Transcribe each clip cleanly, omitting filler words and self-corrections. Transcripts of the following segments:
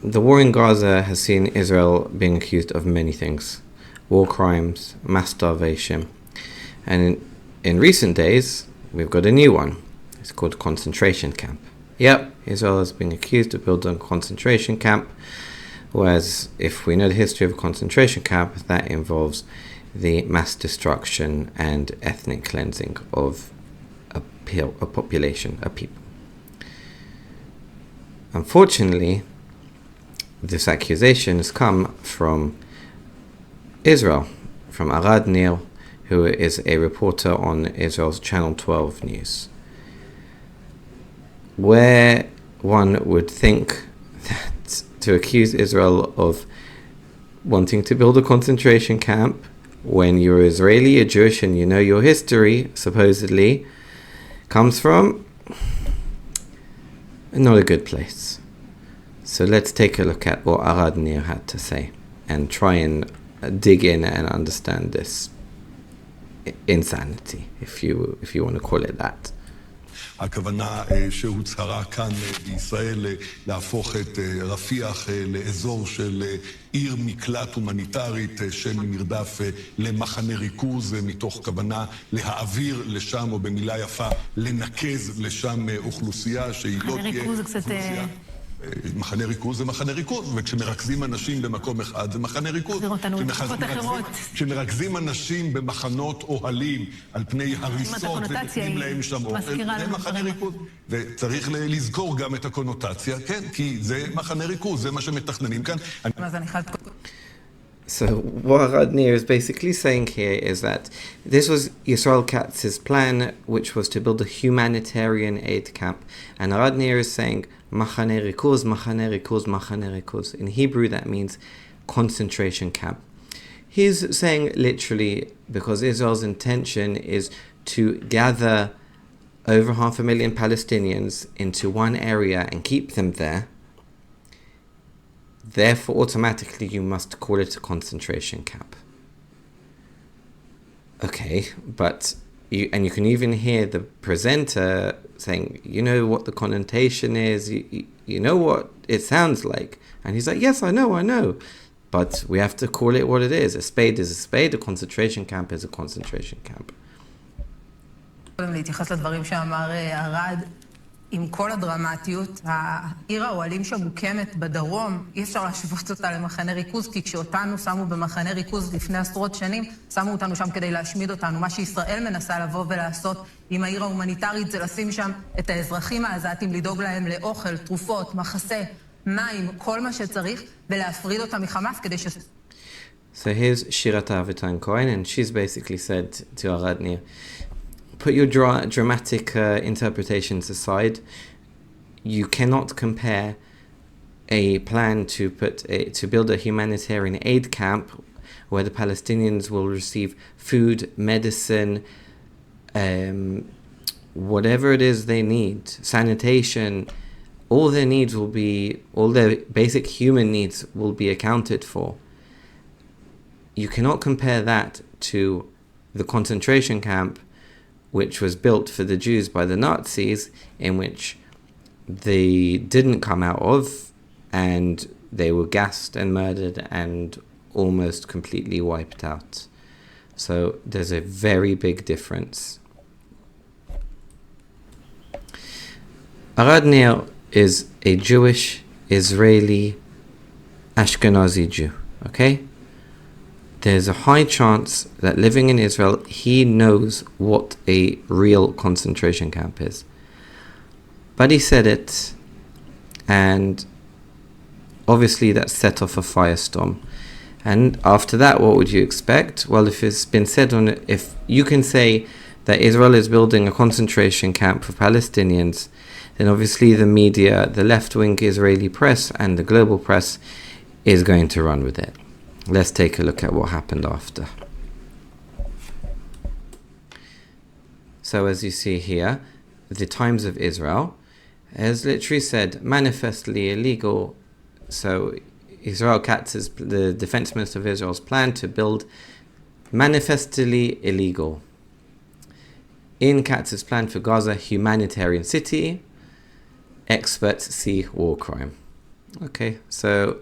the war in Gaza has seen Israel being accused of many things. War crimes, mass starvation. And in recent days, we've got a new one. It's called concentration camp. Yep, Israel has been accused of building a concentration camp, whereas if we know the history of a concentration camp, that involves the mass destruction and ethnic cleansing of a population, a people. Unfortunately, this accusation has come from Israel, from Arad Nir, who is a reporter on Israel's Channel 12 news, where one would think that to accuse Israel of wanting to build a concentration camp when you're Israeli, you're Jewish, and you know your history, supposedly, comes from not a good place. So let's take a look at what Arad Nir had to say and try and dig in and understand this insanity, if you want to call it that. הכוונה שהוצהרה כאן בישראל להפוך את רפיח לאזור של עיר מקלט הומניטרית של מרדף למחנה ריכוז, מתוך כוונה להעביר לשם, או במילה יפה, לנקז לשם אוכלוסייה שהיא לא תהיה אוכלוסייה. מחנה ריכוז זה מחנה ריכוז, וכשמרכזים אנשים במקום אחד זה מחנה ריכוז. כשמרכזים אנשים במחנות אוהלים על פני הריסות ונותנים להם שם אוכל, זה מחנה ריכוז. וצריך לזכור גם את הקונוטציה, כן, כי זה מחנה ריכוז, זה מה שמתכננים כאן. So what Arad Nir is basically saying here is that this was Yisrael Katz's plan, which was to build a humanitarian aid camp. And Arad Nir is saying, Machane Rikuz, Machane Rikuz, Machane Rikuz. In Hebrew, that means concentration camp. He's saying literally because Israel's intention is to gather over 500,000 Palestinians into one area and keep them there. Therefore, automatically, you must call it a concentration camp. Okay, but you can even hear the presenter saying, you know what the connotation is, you know what it sounds like. And he's like, yes, I know. But we have to call it what it is. A spade is a spade, a concentration camp is a concentration camp. להתייחס לדברים שאמר ארד, עם כל הדרמטיות, העיר האוהלים שמוקמת בדרום, אי אפשר להשוות אותה למחנה ריכוז, כי כשאותנו שמו במחנה ריכוז לפני עשרות שנים, שמו אותנו שם כדי להשמיד אותנו. מה שישראל מנסה לבוא ולעשות עם העיר ההומניטרית זה לשים שם את האזרחים העזתים, לדאוג להם לאוכל, תרופות, מחסה, מים, כל מה שצריך, ולהפריד אותם מחמאס כדי So here's Shirata Avitan Cohen, and she's basically said to Arad Nir, put your dramatic interpretations aside. You cannot compare a plan to build a humanitarian aid camp where the Palestinians will receive food, medicine, whatever it is they need, sanitation. All their basic human needs will be accounted for. You cannot compare that to the concentration camp which was built for the Jews by the Nazis, in which they didn't come out of, and they were gassed and murdered and almost completely wiped out. So there's a very big difference. Arad Nir is a Jewish, Israeli, Ashkenazi Jew, okay? There's a high chance that living in Israel, he knows what a real concentration camp is. But he said it, and obviously that set off a firestorm. And after that, what would you expect? Well, if it's been said if you can say that Israel is building a concentration camp for Palestinians, then obviously the media, the left-wing Israeli press and the global press is going to run with it. Let's take a look at what happened after. So as you see here, the Times of Israel has literally said manifestly illegal. So Israel Katz's, the defense minister of Israel's plan to build manifestly illegal. In Katz's plan for Gaza, Humanitarian City, experts see war crime. Okay, so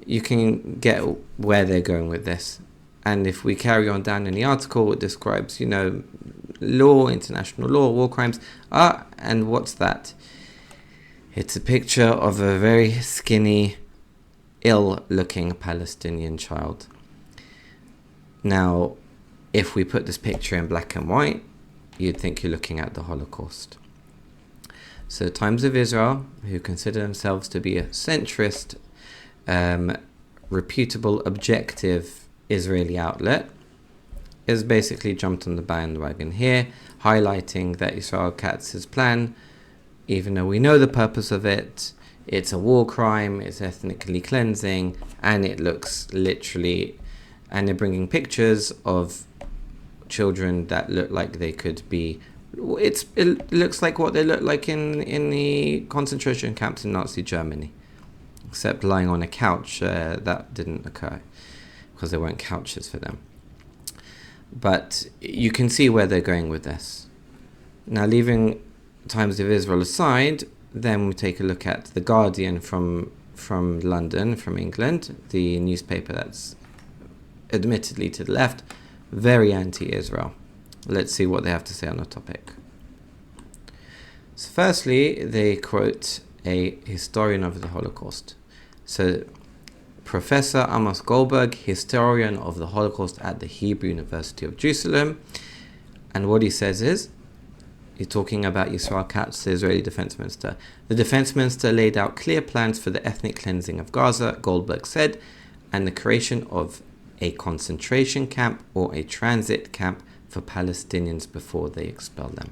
you can get where they're going with this. And if we carry on down in the article, it describes, law, international law, war crimes. And what's that? It's a picture of a very skinny, ill-looking Palestinian child. Now, if we put this picture in black and white, you'd think you're looking at the Holocaust. So Times of Israel, who consider themselves to be a centrist, reputable, objective Israeli outlet, has basically jumped on the bandwagon here, highlighting that Israel Katz's plan, even though we know the purpose of it, it's a war crime, it's ethnically cleansing, and it looks literally, and they're bringing pictures of children that look like they could be, it looks like what they look like in the concentration camps in Nazi Germany, except lying on a couch. That didn't occur because there weren't couches for them. But you can see where they're going with this. Now, leaving Times of Israel aside, then we take a look at The Guardian from London, from England, the newspaper that's admittedly to the left, very anti-Israel. Let's see what they have to say on the topic. So firstly, they quote a historian of the Holocaust. So Professor Amos Goldberg, historian of the Holocaust at the Hebrew University of Jerusalem. And what he says is, he's talking about Yisrael Katz, the Israeli defense minister. The defense minister laid out clear plans for the ethnic cleansing of Gaza, Goldberg said, and the creation of a concentration camp or a transit camp for Palestinians before they expel them.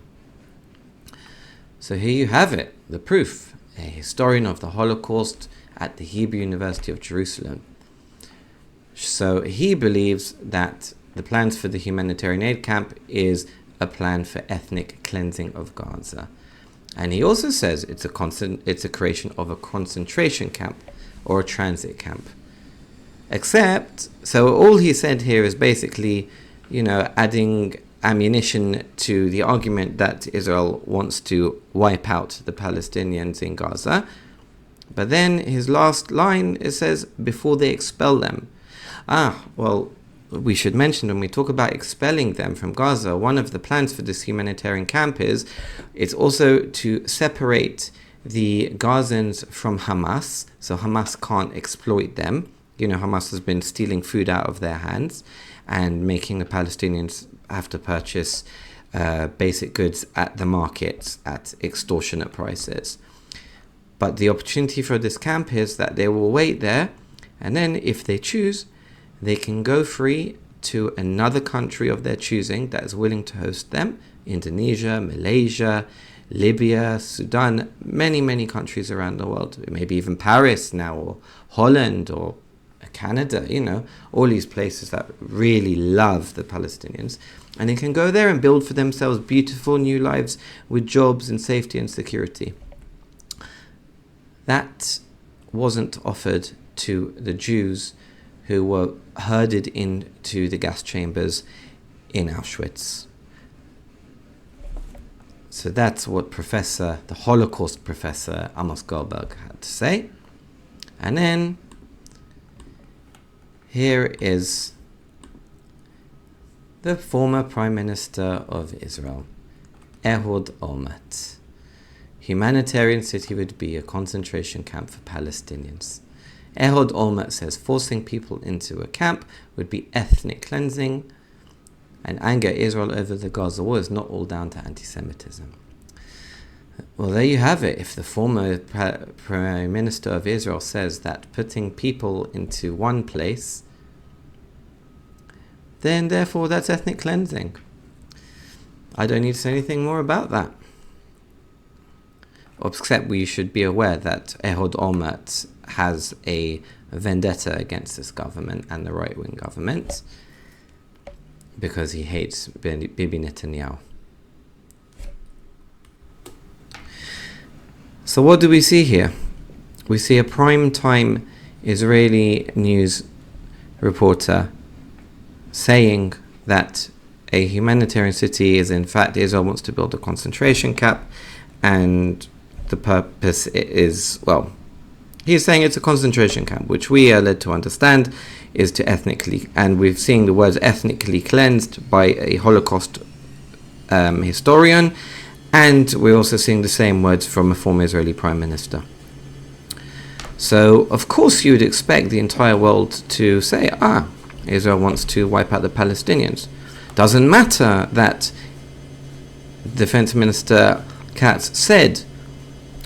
So here you have it, the proof. A historian of the Holocaust at the Hebrew University of Jerusalem. So he believes that the plans for the humanitarian aid camp is a plan for ethnic cleansing of Gaza. And he also says it's a creation of a concentration camp or a transit camp. Except, so all he said here is basically, adding ammunition to the argument that Israel wants to wipe out the Palestinians in Gaza. But then his last line, it says, before they expel them. Well, we should mention when we talk about expelling them from Gaza, one of the plans for this humanitarian camp is it's also to separate the Gazans from Hamas, so Hamas can't exploit them. Hamas has been stealing food out of their hands and making the Palestinians have to purchase basic goods at the markets at extortionate prices. But the opportunity for this camp is that they will wait there, and then if they choose, they can go free to another country of their choosing that is willing to host them. Indonesia, Malaysia, Libya, Sudan, many, many countries around the world. Maybe even Paris now, or Holland, or Canada, all these places that really love the Palestinians. And they can go there and build for themselves beautiful new lives with jobs and safety and security. That wasn't offered to the Jews who were herded into the gas chambers in Auschwitz. So that's what the Holocaust professor Amos Goldberg had to say. And then here is the former Prime Minister of Israel, Ehud Olmert. Humanitarian City would be a concentration camp for Palestinians. Ehud Olmert says forcing people into a camp would be ethnic cleansing, and anger Israel over the Gaza war is not all down to anti-Semitism. Well, there you have it. If the former Prime Minister of Israel says that putting people into one place, then therefore that's ethnic cleansing. I don't need to say anything more about that. Except we should be aware that Ehud Olmert has a vendetta against this government and the right-wing government because he hates Bibi Netanyahu. So what do we see here? We see a prime-time Israeli news reporter saying that a humanitarian city is in fact Israel wants to build a concentration camp, and the purpose is, He's saying it's a concentration camp, which we are led to understand is to ethnically, and we've seen the words ethnically cleansed by a Holocaust historian, and we're also seeing the same words from a former Israeli Prime Minister. So, of course, you would expect the entire world to say, Israel wants to wipe out the Palestinians. Doesn't matter that Defense Minister Katz said,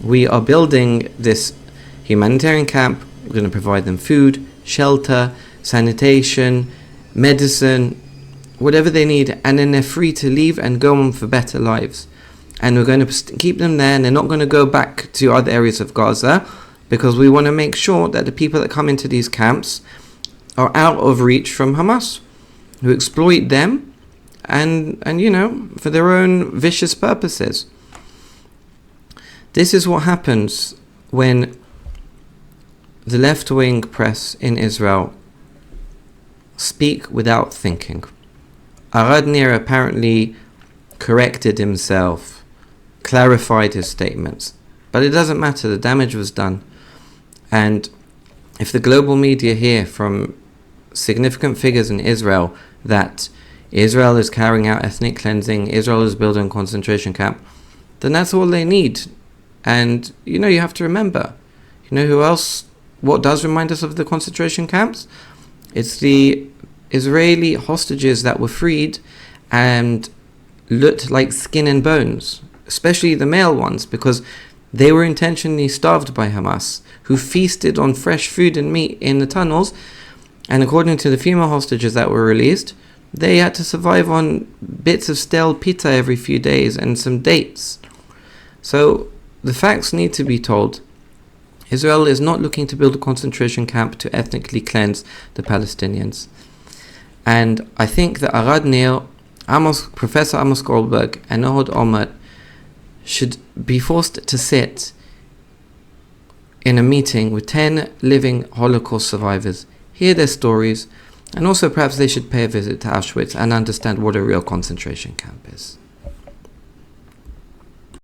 we are building this humanitarian camp, we're going to provide them food, shelter, sanitation, medicine, whatever they need, and then they're free to leave and go on for better lives. And we're going to keep them there, and they're not going to go back to other areas of Gaza, because we want to make sure that the people that come into these camps are out of reach from Hamas, who exploit them and for their own vicious purposes. This is what happens when the left-wing press in Israel speak without thinking. Arad Nir apparently corrected himself, clarified his statements, but it doesn't matter, the damage was done. And if the global media hear from significant figures in Israel that Israel is carrying out ethnic cleansing, Israel is building a concentration camp, then that's all they need. And you have to remember, who else, what does remind us of the concentration camps? It's the Israeli hostages that were freed and looked like skin and bones, especially the male ones, because they were intentionally starved by Hamas, who feasted on fresh food and meat in the tunnels. And according to the female hostages that were released, they had to survive on bits of stale pita every few days and some dates. So the facts need to be told. Israel is not looking to build a concentration camp to ethnically cleanse the Palestinians. And I think that Arad Nir, Professor Amos Goldberg, and Ehud Olmert should be forced to sit in a meeting with 10 living Holocaust survivors, hear their stories, and also perhaps they should pay a visit to Auschwitz and understand what a real concentration camp is.